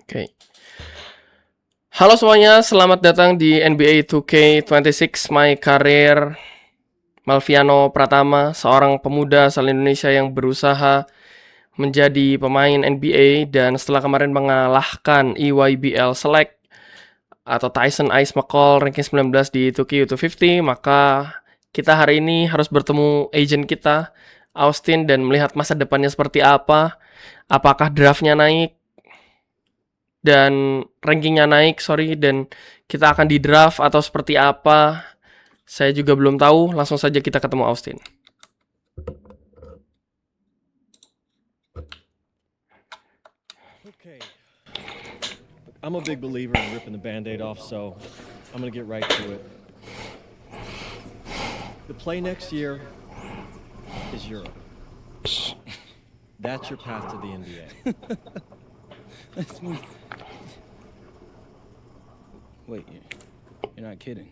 Oke. Halo semuanya, selamat datang di NBA 2K26 My Career. Malviano Pratama, seorang pemuda asal Indonesia yang berusaha menjadi pemain NBA dan setelah kemarin mengalahkan EYBL Select atau Tyson Ice McCall ranking 19 di 2K250, maka kita hari ini harus bertemu agent kita, Austin, dan melihat masa depannya seperti apa. Apakah draftnya naik dan rankingnya naik, dan kita akan di draft atau seperti apa? Saya juga belum tahu. Langsung saja kita ketemu Austin. Okay. I'm a big believer in ripping the Band-Aid off, so I'm going to get right to it. The play next year is Europe. That's your path to the NBA. Wait, you're not kidding.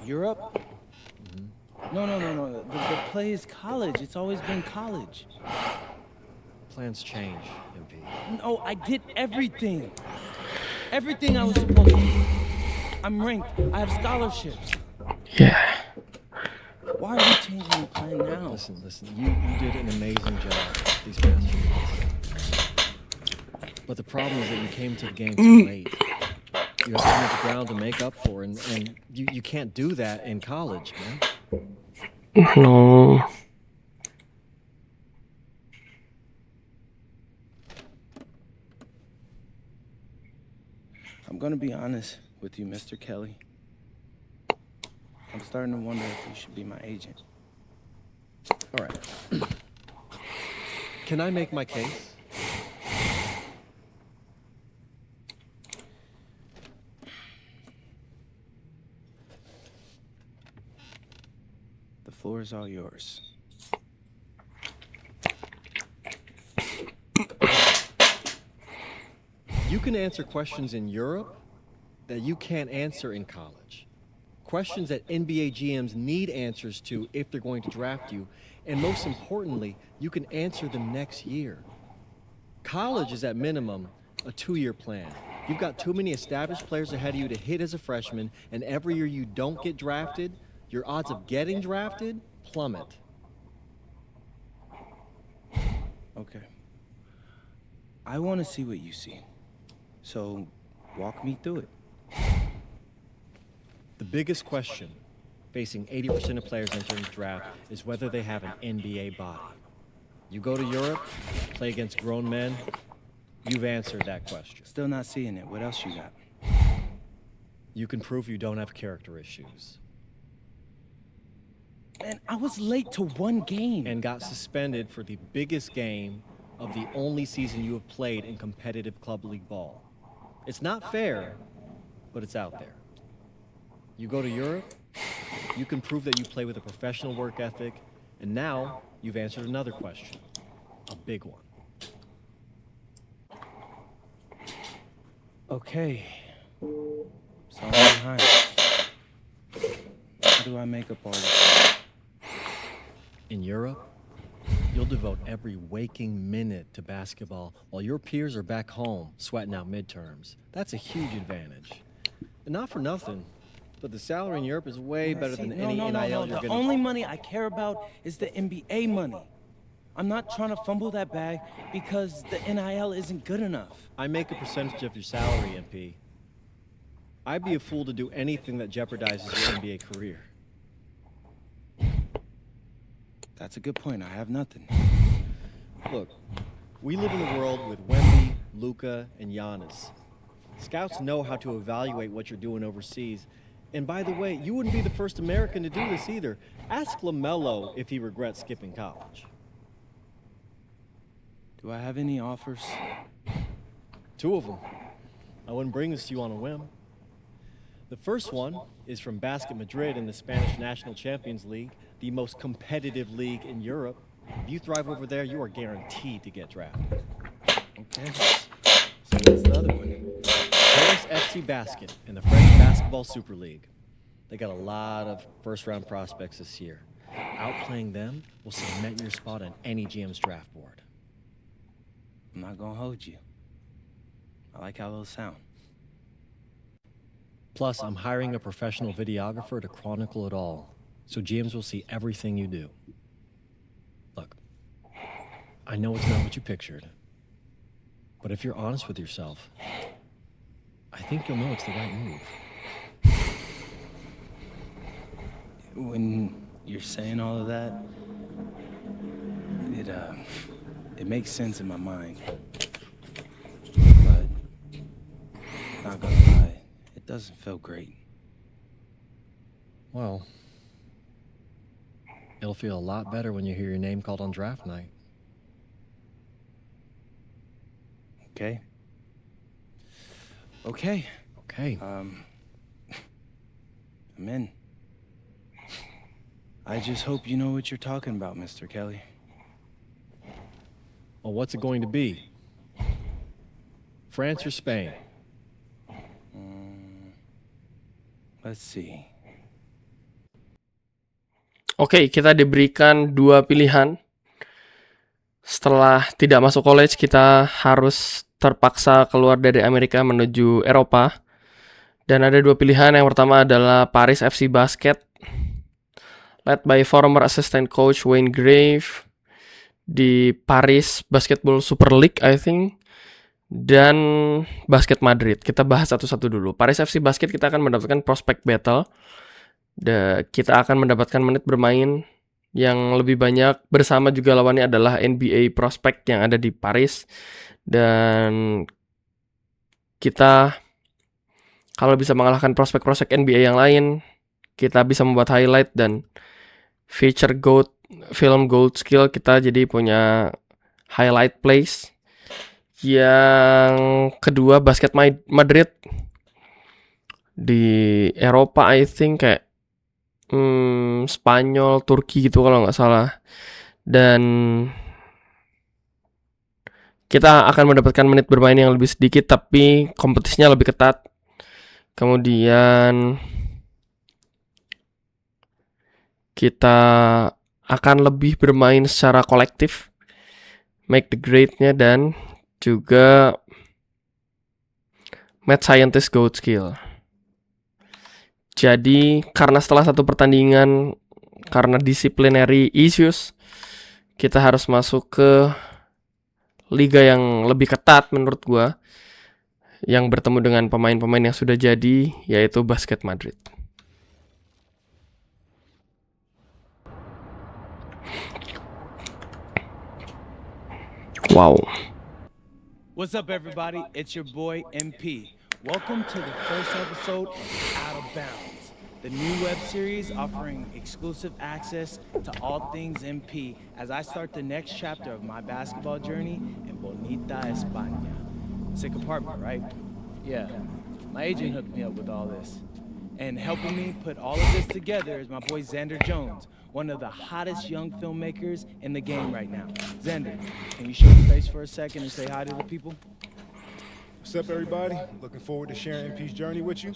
Europe? No. The play is college. It's always been college. Plans change, MP. No, I did everything. Everything I was supposed to do. I'm ranked. I have scholarships. Yeah. Why are we changing the plan now? Listen. You did an amazing job these past few months. But the problem is that you came to the game too late. You have so much ground to make up for, and you can't do that in college, man. No. I'm gonna be honest with you, Mr. Kelly. I'm starting to wonder if you should be my agent. All right. Can I make my case? The floor is all yours. You can answer questions in Europe that you can't answer in college. Questions that NBA GMs need answers to if they're going to draft you. And most importantly, you can answer them next year. College is at minimum a 2-year plan. You've got too many established players ahead of you to hit as a freshman, and every year you don't get drafted, your odds of getting drafted plummet. Okay. I want to see what you see. So, walk me through it. The biggest question facing 80% of players entering the draft is whether they have an NBA body. You go to Europe, play against grown men, you've answered that question. Still not seeing it. What else you got? You can prove you don't have character issues. Man, I was late to one game. And got suspended for the biggest game of the only season you have played in competitive club league ball. It's not fair, but it's out there. You go to Europe, you can prove that you play with a professional work ethic, and now you've answered another question, a big one. Okay. So I'm behind. How do I make up all this? In Europe, you'll devote every waking minute to basketball while your peers are back home sweating out midterms. That's a huge advantage. And not for nothing, but the salary in Europe is way better than any NIL you're The getting. only money I care about is the NBA money. I'm not trying to fumble that bag because the NIL isn't good enough. I make a percentage of your salary, MP. I'd be a fool to do anything that jeopardizes your NBA career. That's a good point. I have nothing. Look, we live in a world with Wemby, Luka, and Giannis. Scouts know how to evaluate what you're doing overseas. And by the way, you wouldn't be the first American to do this either. Ask LaMelo if he regrets skipping college. Do I have any offers? 2 of them. I wouldn't bring this to you on a whim. The first one is from Basket Madrid in the Spanish National Champions League, the most competitive league in Europe. If you thrive over there, you are guaranteed to get drafted. Okay. So what's the other one? Paris FC Basket in the French Basketball Super League. They got a lot of first-round prospects this year. Outplaying them will cement your spot on any GM's draft board. I'm not gonna hold you. I like how those sound. Plus, I'm hiring a professional videographer to chronicle it all, so GMs will see everything you do. Look, I know it's not what you pictured, but if you're honest with yourself, I think you'll know it's the right move. When you're saying all of that, it makes sense in my mind. But not gonna lie, it doesn't feel great. Well, it'll feel a lot better when you hear your name called on draft night. Okay? Okay. Okay. I'm in. I just hope you know what you're talking about, Mr. Kelly. Well, what's it going to be? France or Spain? Let's see. Oke, kita diberikan dua pilihan. Setelah tidak masuk college, kita harus terpaksa keluar dari Amerika menuju Eropa. Dan ada dua pilihan. Yang pertama adalah Paris FC Basket, led by former assistant coach Wayne Grave di Paris Basketball Super League, I think. Dan Basket Madrid. Kita bahas satu-satu dulu. Paris FC Basket kita akan mendapatkan prospect battle. Kita akan mendapatkan menit bermain yang lebih banyak, bersama juga lawannya adalah NBA prospect yang ada di Paris. Dan kita kalau bisa mengalahkan prospek-prospek NBA yang lain, kita bisa membuat highlight dan feature film gold skill. Kita jadi punya highlight plays. Yang kedua, Basket Madrid di Eropa, I think kayak Spanyol, Turki gitu kalau nggak salah. Dan kita akan mendapatkan menit bermain yang lebih sedikit, tapi kompetisinya lebih ketat. Kemudian kita akan lebih bermain secara kolektif, make the grade-nya, dan juga Mad Scientist Goat Skill. Jadi karena setelah satu pertandingan, karena disciplinary issues, kita harus masuk ke liga yang lebih ketat menurut gua, yang bertemu dengan pemain-pemain yang sudah jadi, yaitu Basket Madrid. Wow. What's up, everybody? It's your boy, MP. Welcome to the first episode of Out of Bounds, the new web series offering exclusive access to all things MP as I start the next chapter of my basketball journey in Bonita, España. Sick apartment, right? Yeah, my agent hooked me up with all this. And helping me put all of this together is my boy Xander Jones, one of the hottest young filmmakers in the game right now. Xander, can you show your face for a second and say hi to the people? What's up, everybody? Looking forward to sharing MP's journey with you.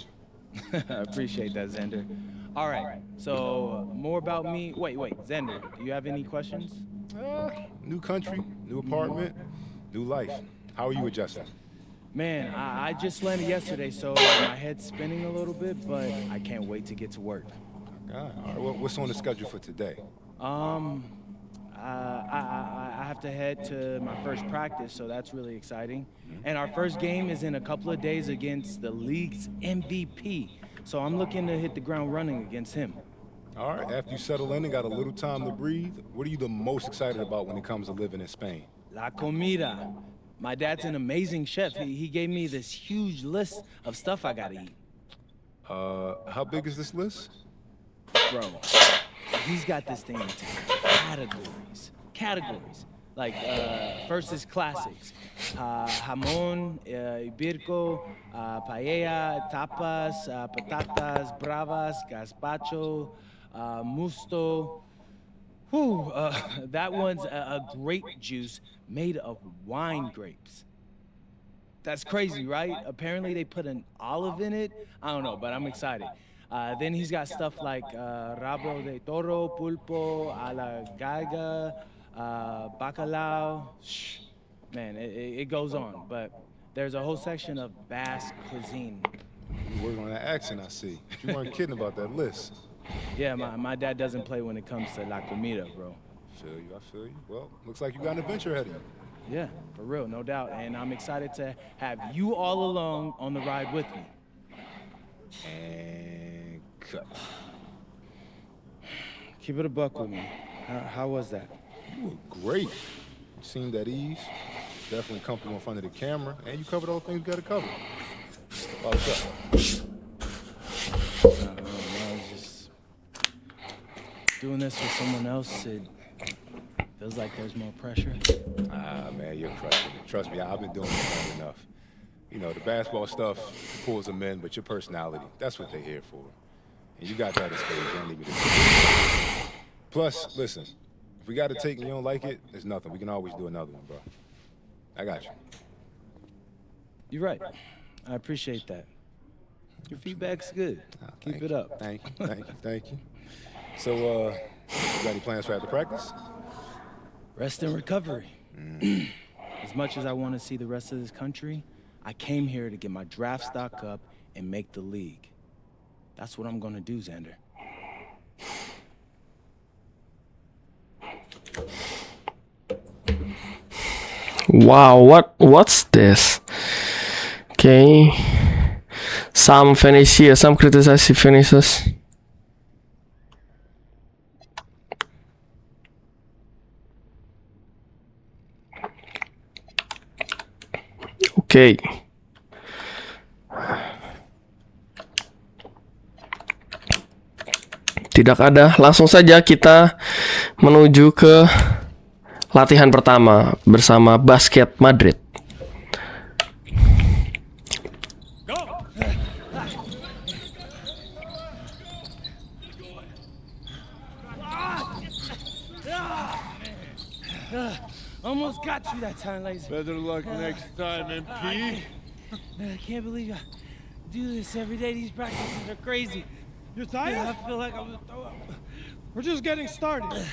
I appreciate that, Xander. All right, so more about me. Wait, Xander, do you have any questions? New country, new apartment, new life. How are you adjusting? Man, I just landed yesterday, so my head's spinning a little bit, but I can't wait to get to work. All right, well, what's on the schedule for today? I have to head to my first practice, so that's really exciting. And our first game is in a couple of days against the league's MVP. So I'm looking to hit the ground running against him. All right, after you settle in and got a little time to breathe, what are you the most excited about when it comes to living in Spain? La comida. My dad's an amazing chef. He gave me this huge list of stuff I gotta eat. How big is this list? Bro, he's got this thing into categories. Like, first is classics. Jamón, ibirco, paella, tapas, patatas bravas, gazpacho, musto. Whew, that one's a grape juice made of wine grapes. That's crazy, right? Apparently they put an olive in it. I don't know, but I'm excited. Then he's got stuff like rabo de toro, pulpo, a la galga, bacalao. man, it goes on. But there's a whole section of Basque cuisine. You working on that accent, I see. You weren't kidding about that list. Yeah, my dad doesn't play when it comes to la comida, bro. I feel you. Well, looks like you got an adventure ahead of you. Yeah, for real, no doubt. And I'm excited to have you all along on the ride with me. And cut. Keep it a buck with me. How was that? You were great. You seemed at ease. Definitely comfortable in front of the camera, and you covered all the things you got to cover. What's up? I was just doing this with someone else. It feels like there's more pressure. Ah, man, you're crushing it. Trust me, I've been doing it long enough. You know, the basketball stuff pulls them in, but your personality, that's what they're here for. And you got that in spades. Don't leave me to. Plus, listen, if we got to take and you don't like it, there's nothing. We can always do another one, bro. I got you. You're right. I appreciate that. Your feedback's good. Keep it up. Thank you. So, you got any plans for after practice? Rest and recovery. As much as I want to see the rest of this country, I came here to get my draft stock up and make the league. That's what I'm gonna do, Xander. Wow, what's this? Okay. Some finish here, some criticize the finishes. Okay. Tidak ada, langsung saja kita menuju ke latihan pertama bersama Basket Madrid. Almost got you that time, Laser. Better luck next time, MP. I can't believe I do this every day. These practices are crazy. You're tired? I feel like I'm gonna throw up. We're just getting started.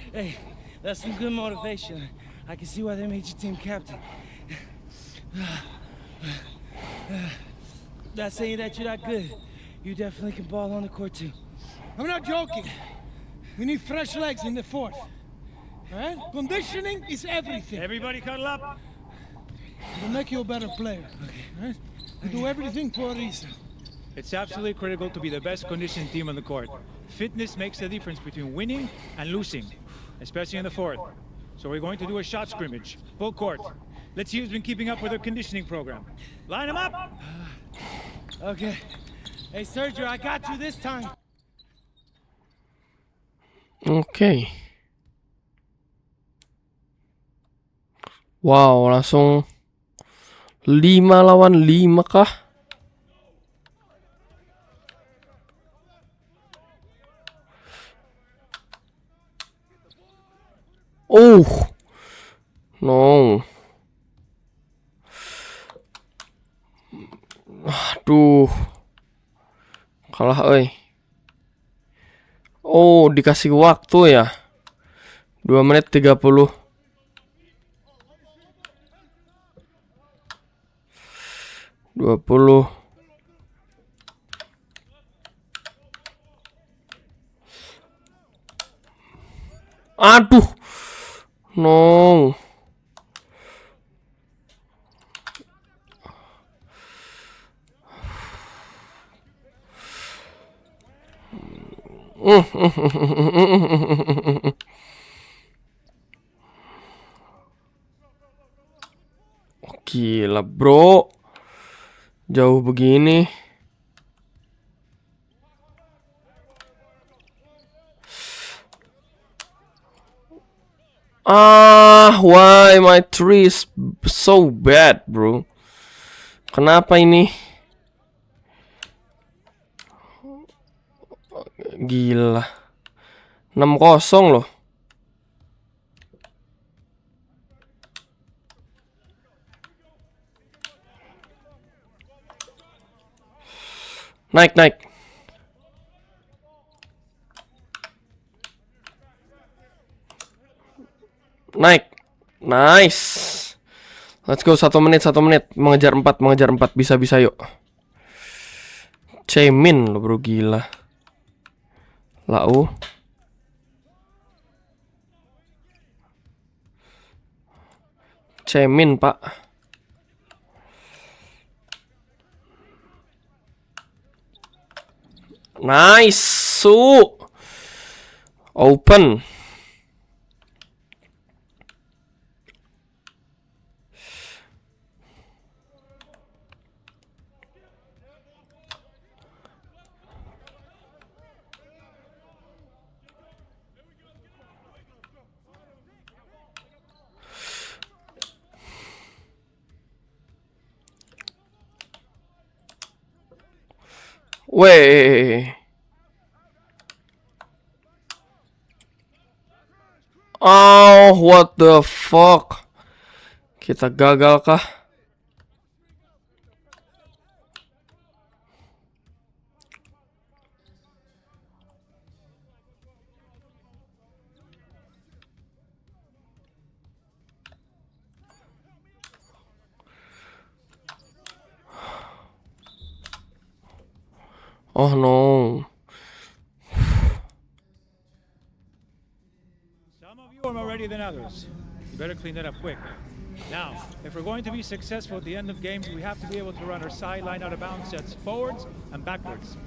Hey, that's some good motivation. I can see why they made you team captain. Not saying that you're not good. You definitely can ball on the court too. I'm not joking. We need fresh legs in the fourth. All right? Conditioning is everything. Everybody cuddle up. It'll make you a better player. All right? We do everything for a reason. It's absolutely critical to be the best conditioned team on the court. Fitness makes the difference between winning and losing, especially in the fourth. So we're going to do a shot scrimmage, full court. Let's see who's been keeping up with their conditioning program. Line them up! Okay. Hey, Sergio, I got you this time. Oke. Wow, langsung 5 lawan 5 kah? Oh. No. Aduh. Kalah euy. Oh, dikasih waktu ya. 2 menit 30. Aduh. No. Gila, bro. Jauh begini. Why my tree is so bad, bro? Kenapa ini? Gila. 6-0 loh. Naik. Naik. Nice. Let's go, 1 menit, 1 menit. Mengejar 4, bisa yuk. Cemin lo bro, gila. Lau. Cemin pak. Nice, su. Open. Weh. Oh, what the fuck? Kita gagal kah? Oh no. Some of you are more ready than others. You better clean that up quick. Now, if we're going to be successful at the end of games, we have to be able to run our sideline out of bounds sets forwards and backwards.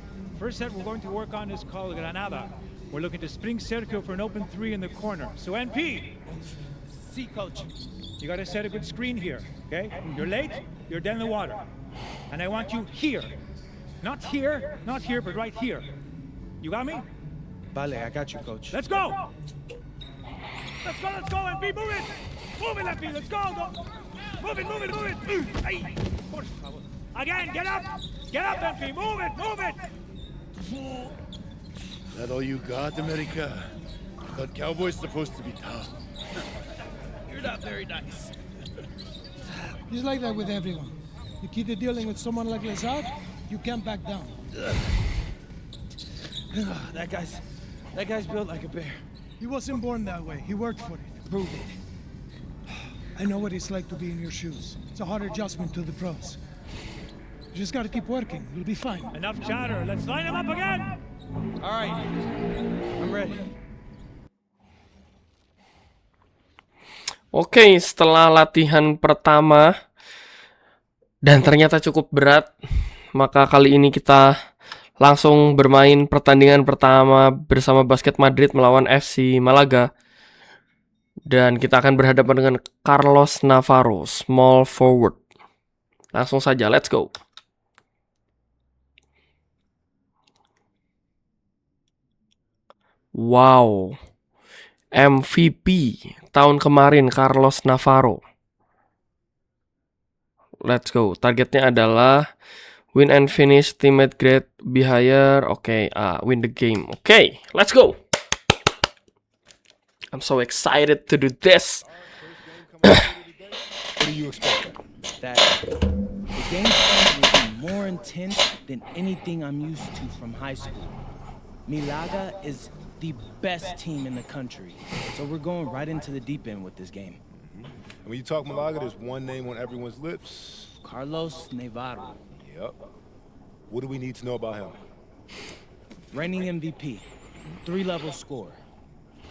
First set we're going to work on is called Granada. We're looking to spring Sergio for an open 3 in the corner. So NP, See, coach. you gotta set a good screen here, okay? You're late, you're dead in the water. And I want you here. Not here, but right here. You got me? Vale, I got you, coach. Let's go! Let's go, NP, move it! Move it, NP, let's go! Move it! Ay, por favor. Again, get up, NP, move it! That all you got, America? I thought Cowboys supposed to be tough. You're not very nice. He's like that with everyone. You keep dealing with someone like Lazard, you can't back down. That guy's built like a bear. He wasn't born that way. He worked for it. Prove it. I know what it's like to be in your shoes. It's a hard adjustment to the pros. You just gotta keep working. You'll be fine. Enough chatter, let's line him up again! All right, I'm ready. Oke, setelah latihan pertama dan ternyata cukup berat, maka kali ini kita langsung bermain pertandingan pertama bersama Basket Madrid melawan FC Malaga. Dan kita akan berhadapan dengan Carlos Navarro, small forward. Langsung saja, let's go. Wow, MVP tahun kemarin Carlos Navarro. Let's go. Targetnya adalah win and finish, teammate grade be higher. Oke, win the game. Oke, let's go. I'm so excited to do this. What do you expect? That the game plan will be more intense than anything I'm used to from high school. Malaga is the best team in the country, so we're going right into the deep end with this game. And when you talk Malaga, there's one name on everyone's lips. Carlos Navarro, Yep. What do we need to know about him? reigning MVP, 3-level scorer,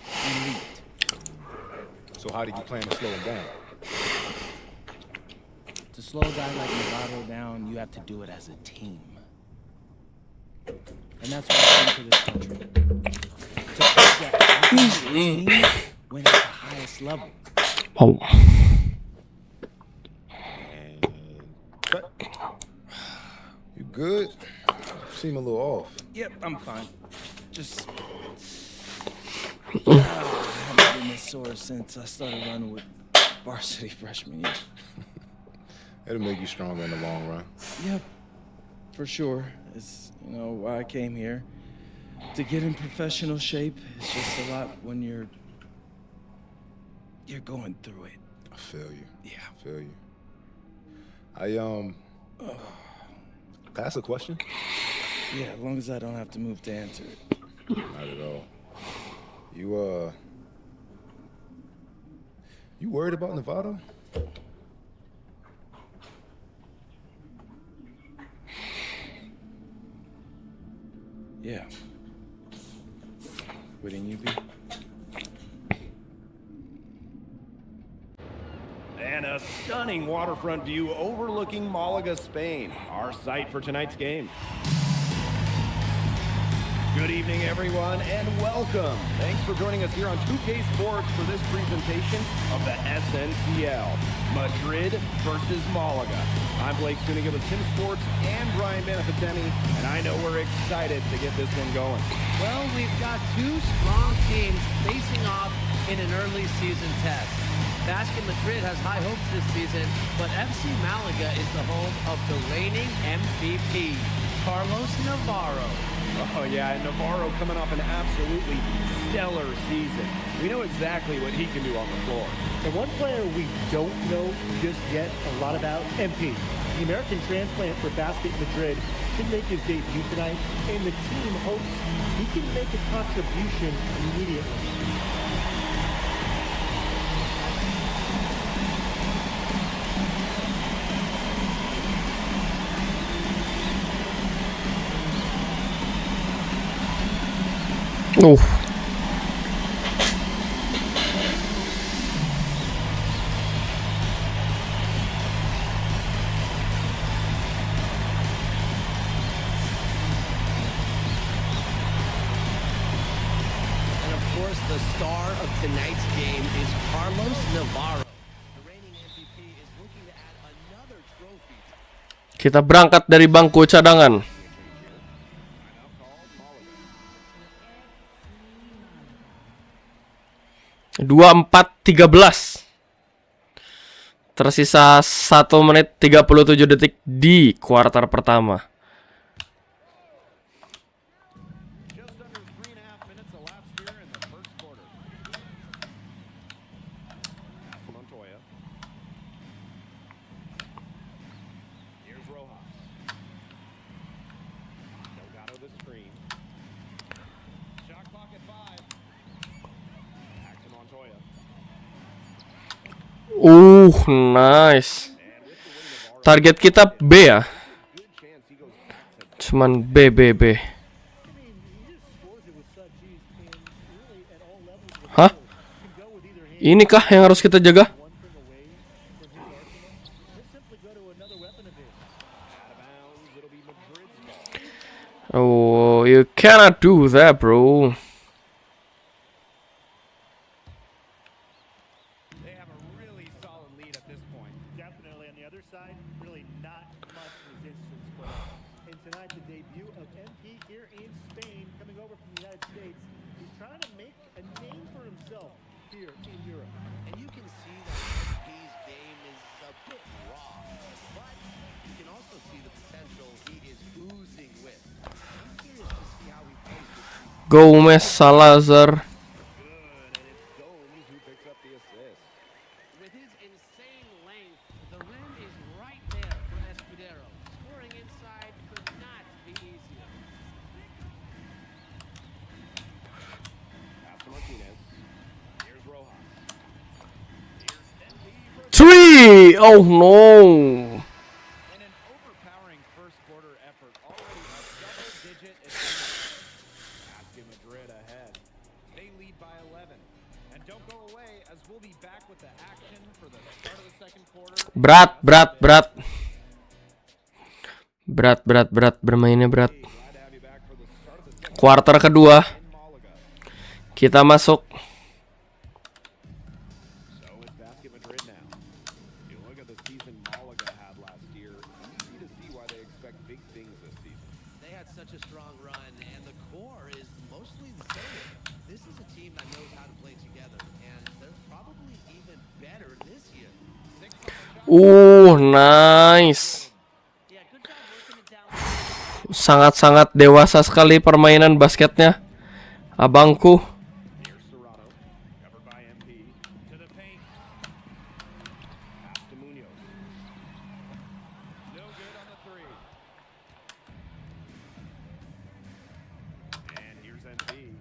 elite. So how do you plan to slow him down? To slow a guy like Navarro down, you have to do it as a team. And that's what I came to this country. To prove that team win at the highest level. Wow. And cut. You good? Seem a little off. Yep, I'm fine. Just I haven't been this sore since I started running with varsity freshman year. It'll make you stronger in the long run. Yep, for sure. It's why I came here. To get in professional shape, it's just a lot when you're going through it. I feel you. Yeah. I feel you. Can I ask a question? Yeah, as long as I don't have to move to answer it. Not at all. You worried about Nevada? Yeah. Wouldn't you be? And a stunning waterfront view overlooking Malaga, Spain, our site for tonight's game. Good evening, everyone, and welcome. Thanks for joining us here on 2K Sports for this presentation of the SNCL, Madrid versus Malaga. I'm Blake Suniga with Tim Sports and Brian Beneficeni, and I know we're excited to get this one going. Well, we've got two strong teams facing off in an early season test. Basket Madrid has high hopes this season, but FC Malaga is the home of the reigning MVP, Carlos Navarro. Oh yeah, and Navarro coming off an absolutely stellar season. We know exactly what he can do on the floor. The one player we don't know just yet a lot about, MP. The American transplant for Basket Madrid should make his debut tonight, and the team hopes he can make a contribution immediately. Uh. And of course, the star of tonight's game is Carlos Navarro. The reigning MVP is looking to add another trophy. Kita berangkat dari bangku cadangan. 24-13. Tersisa 1 menit 37 detik di kuarter pertama. Just under 3.5 minutes elapsed here in the first quarter. Pass to Montoya. Here's Rojas. Delgado the screen. Shot clock at 5. Back to Montoya. Nice. Target kita B ya. Cuman B. Hah? Inikah yang harus kita jaga? Oh, you cannot do that, bro. Gomez Salazar. With his insane length, the rim is right there for Escudero. Scoring inside could not be easier. Pass to Martinez. Here's Rojas. Here's 3! Oh no. in an overpowering first quarter effort, already a double-digit advantage. Basket Madrid ahead. They lead by 11. And don't go away, as we'll be back with the action for the start of the second quarter. Berat. Bermainnya berat. Kuarter kedua. Kita masuk. So is Basket Madrid now. You look at the season Malaga had last year, easy to see why they expect big things this season. They had such a strong run, and the core is mostly the same. This is a team that knows how to play together, and they're probably even better this year. Nice. Sangat-sangat dewasa sekali permainan basketnya, abangku. Here's Serrano, covered by MP, to the paint. Pass to Munoz. No good on the three. And here's MP.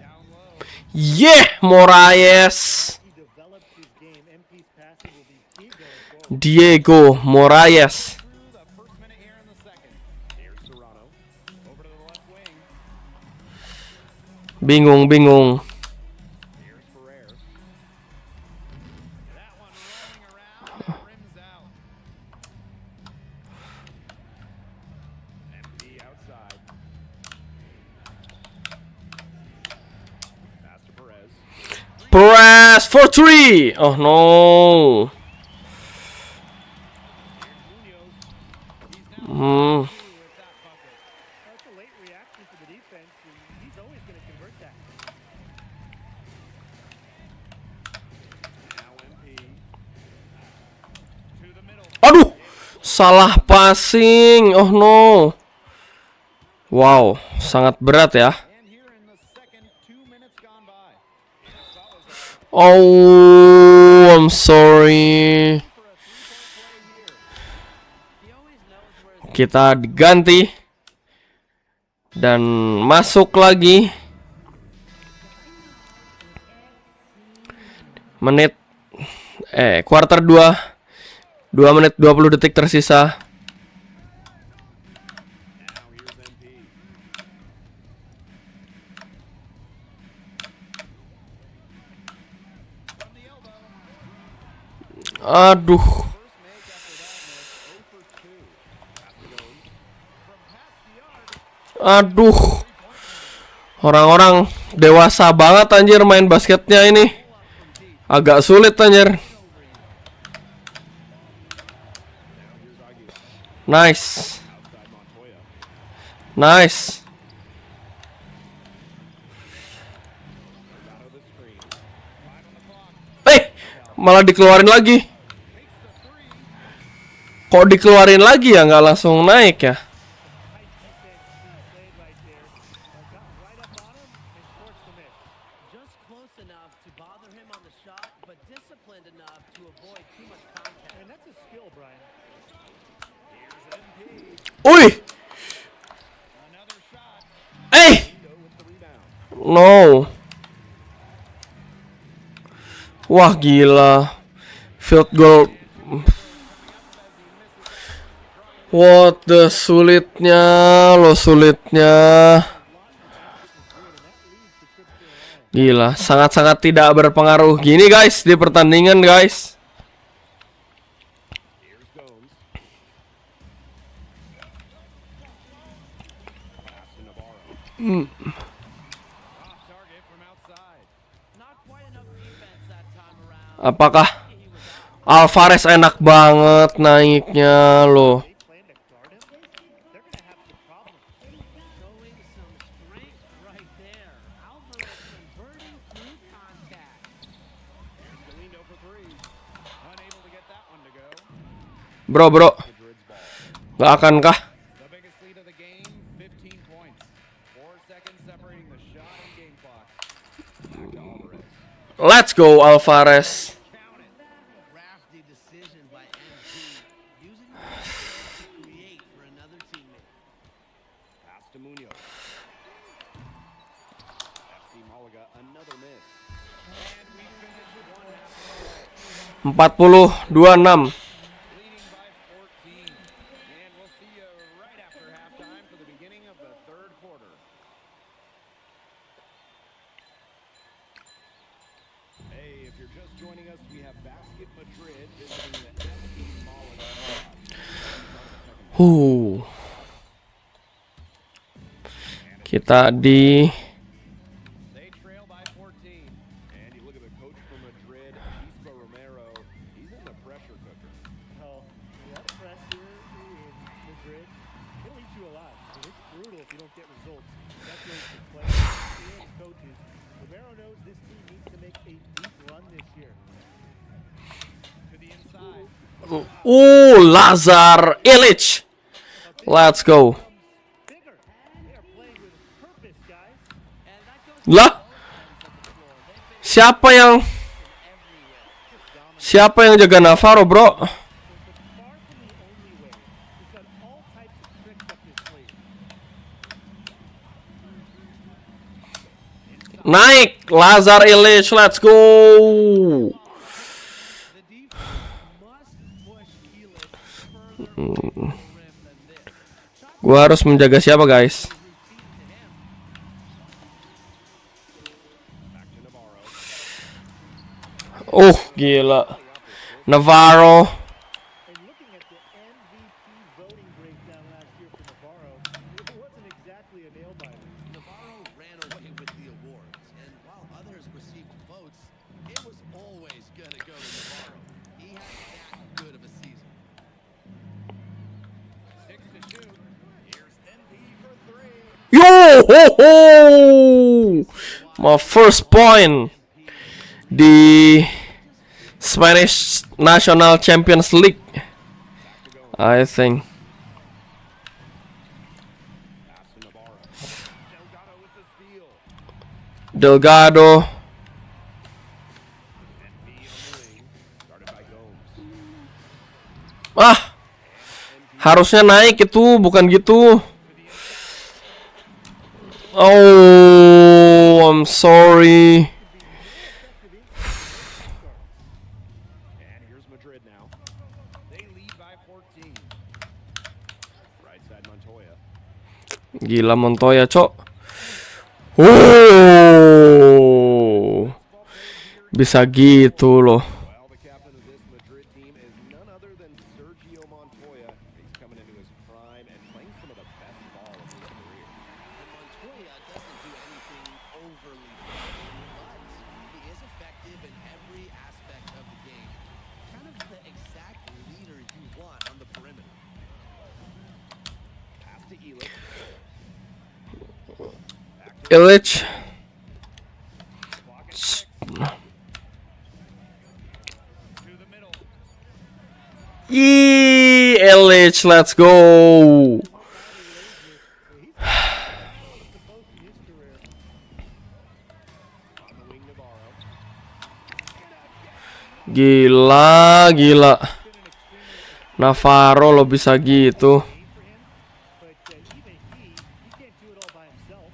Down low. Yeah, Moraes. Diego Moraes. Through the first minute Bingung. Perez for 3. Oh no. That's a late reaction to the defense, and he's always going to convert that. Aduh, salah passing. Oh no. Wow, sangat berat ya. Oh, I'm sorry. Kita diganti dan masuk lagi. Quarter 2. 2 menit 20 detik tersisa. Aduh. Orang-orang dewasa banget anjir main basketnya ini. Agak sulit anjir. Nice. Malah dikeluarin lagi. Kok dikeluarin lagi ya, nggak langsung naik ya? Uy. No. Wah gila. Field goal. What the sulitnya. Gila, sangat-sangat tidak berpengaruh gini guys di pertandingan guys. Apakah Alvarez enak banget naiknya loh. Bro, nggak akankah? Let's go Alvarez. Empat puluh 26. Kita di Lazar Ilic. Let's go. Lah, siapa yang jaga Navarro, bro? Naik Lazar Ilic, let's go. Gua harus menjaga siapa, guys? Gila. Navarro. And looking at the MVP voting breakdown last year for Navarro, it wasn't exactly a nail biter. Navarro ran away with the awards, and while others received votes, it was always going to go to Navarro. He had that good of a season. 6 to shoot. Here's NP for 3. Yo ho ho! My first point di Spanish National Champions League, I think. Pass to Navarro. Delgado with the steal. Delgado. NP on the wing. Started by Gomes. Harusnya naik itu, bukan gitu. Oh, I'm sorry. And here's Madrid now. They lead by 14. Right side Montoya. Gila Montoya, cok. Oh, bisa gitu loh. Well, the captain of this Madrid team is none other than Sergio Montoya. He's coming into his prime and playing some of the best ball of his career. And Montoya doesn't do anything overly fancy, but he is effective in every aspect of the game. Kind of the exact leader you want on the perimeter. Pass to Elif. Illich. To the middle. Illich, let's go. On the wing, Navarro. Gila, gila. Navarro lo bisa gitu. But even he can't do it all by himself.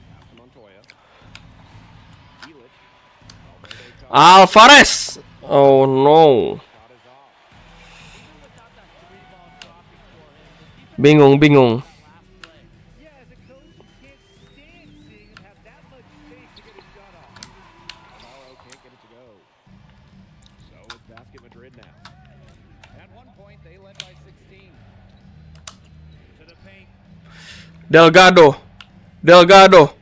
Pass to Montoya. Elif. Alvarez. Oh no. Shot is off. Bingung, bingung. Yeah, as a coach, you can't stand seeing him have that much space to get a shot off. Navarro can't get it to go. So it's Basket Madrid now. At one point, they led by 16. To the paint. Delgado. Delgado.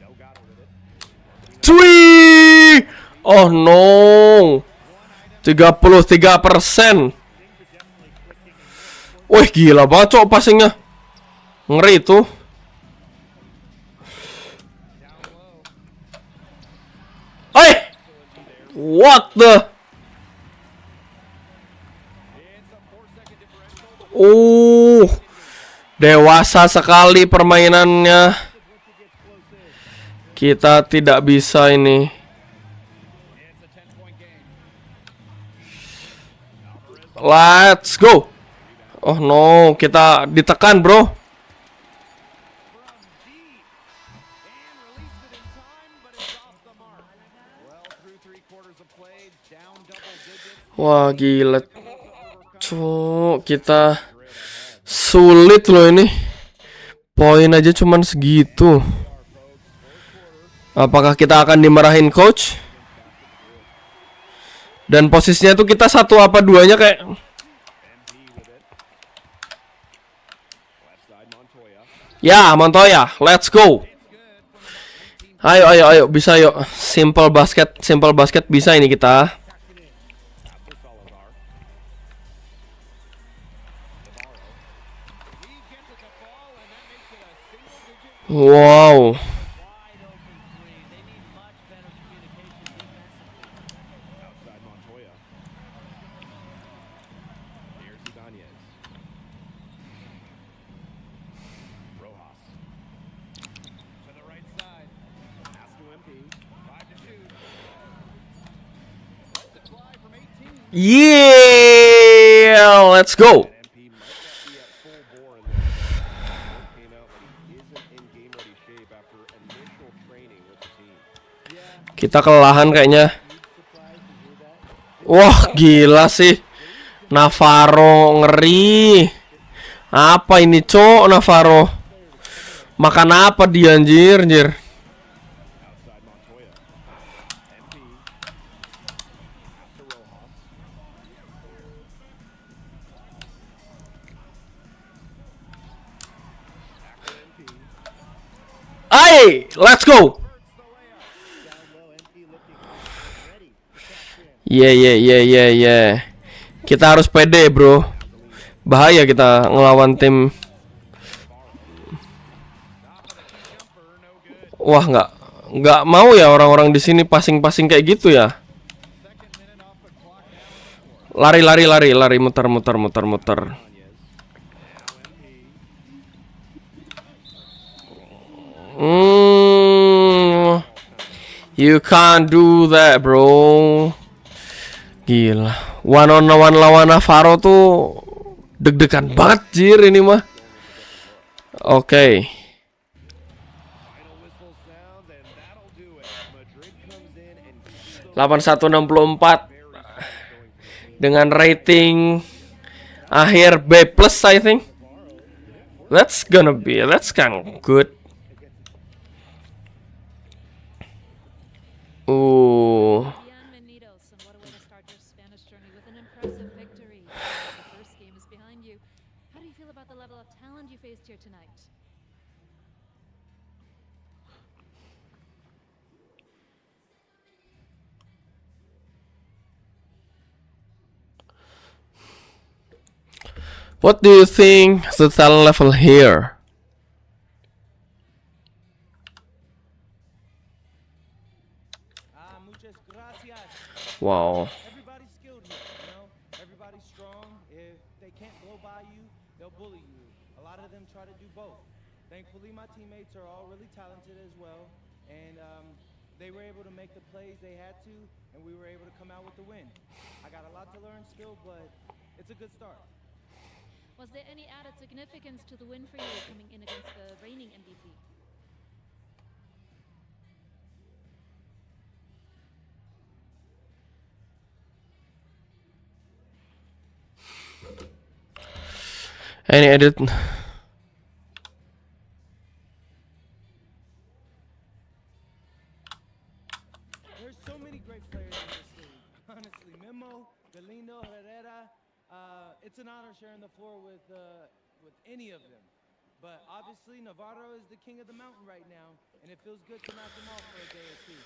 Delgado with it. Three. Oh no. 33%. Wih, gila banget cok passingnya. Ngeri tuh. Hey! What the? Dewasa sekali permainannya. Kita tidak bisa ini. It's a 10-point game. Let's go. Oh no, kita ditekan, bro. From deep. And released it in time, but it's off the mark. Well, through 3 quarters of play, down double digits. Wah, gila. Cuk, kita sulit loh ini. Poin aja cuman segitu. Apakah kita akan dimarahin coach? Dan posisinya tuh kita 1 apa 2-nya kayak. Ya, Montoya, let's go. Ayo, ayo, ayo, bisa yuk. Simple basket bisa ini kita. Wow. Outside Montoya. Here's Ibanez. Rojas. To the right side. Pass to MP. 5 to shoot. Let's apply from 18. Yeah, let's go. MP might not be at full bore in this. Came out when he isn't in game-ready shape after initial training with the team. Kita kelelahan kayaknya. Wah, gila sih. Navarro ngeri. Apa ini, cok, Navarro? Makan apa dia, anjir, anjir? Hey, let's go. Yeah. Kita harus pede, bro. Bahaya kita ngelawan tim. Wah, nggak mau ya orang-orang di sini passing kayak gitu ya. Lari, muter. You can't do that, bro. Gila, one on one lawan Navarro tuh deg-degan banget jir ini mah. Oke. 8164 dengan rating akhir B+ I think. That's kind of good. Bienvenidos, and what a way to start your Spanish journey with an impressive victory. The first game is behind you. How do you feel about the level of talent you faced here tonight? What do you think the talent level here? Muchas gracias. Wow. Everybody's skilled here, you know? Everybody's strong. If they can't blow by you, they'll bully you. A lot of them try to do both. Thankfully, my teammates are all really talented as well, and they were able to make the plays they had to, and we were able to come out with the win. I got a lot to learn still, but it's a good start. Was there any added significance to the win for you coming in against the reigning MVP? Any edit? There's so many great players in this league. Honestly, Memo, Galindo, Herrera. It's an honor sharing the floor with any of them. But obviously, Navarro is the king of the mountain right now, and it feels good to knock him off for a day or two.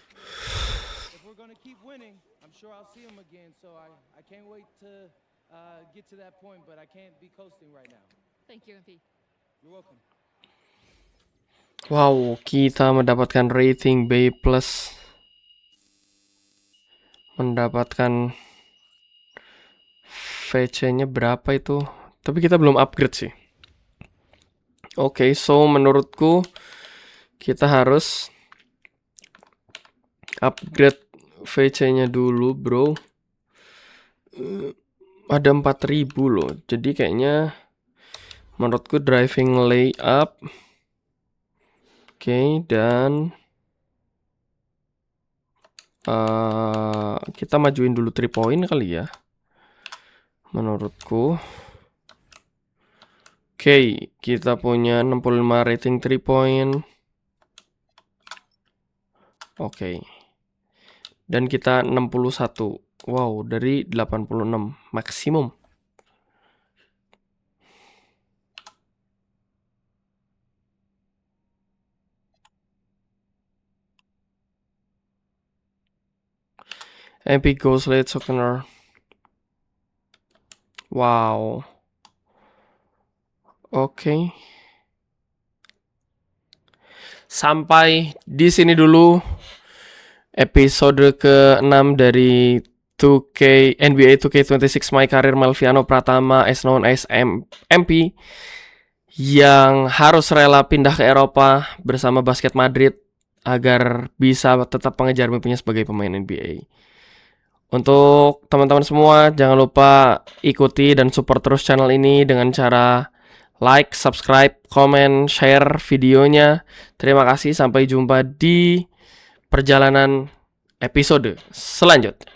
If we're going to keep winning, I'm sure I'll see him again. So I can't wait to get to that point, but I can't be coasting right now. Thank you, MP. You're welcome. Wow, kita mendapatkan rating B+. Mendapatkan VC-nya berapa itu? Tapi kita belum upgrade sih. Oke, so menurutku kita harus upgrade VC-nya dulu, bro. Ada 4000 loh. Jadi kayaknya menurutku driving layup. Oke, dan kita majuin dulu 3 point kali ya. Menurutku. Oke, kita punya 65 rating 3 point. Oke. Dan kita 61. Wow, dari 86 maksimum. MP goes late sockener. Wow. Oke. Sampai di sini dulu episode ke-6 dari NBA 2K26 My Career Malviano Pratama as known as MP yang harus rela pindah ke Eropa bersama Basket Madrid agar bisa tetap mengejar mimpinya sebagai pemain NBA. Untuk teman-teman semua, jangan lupa ikuti dan support terus channel ini dengan cara like, subscribe, komen, share videonya. Terima kasih, sampai jumpa di perjalanan episode selanjutnya.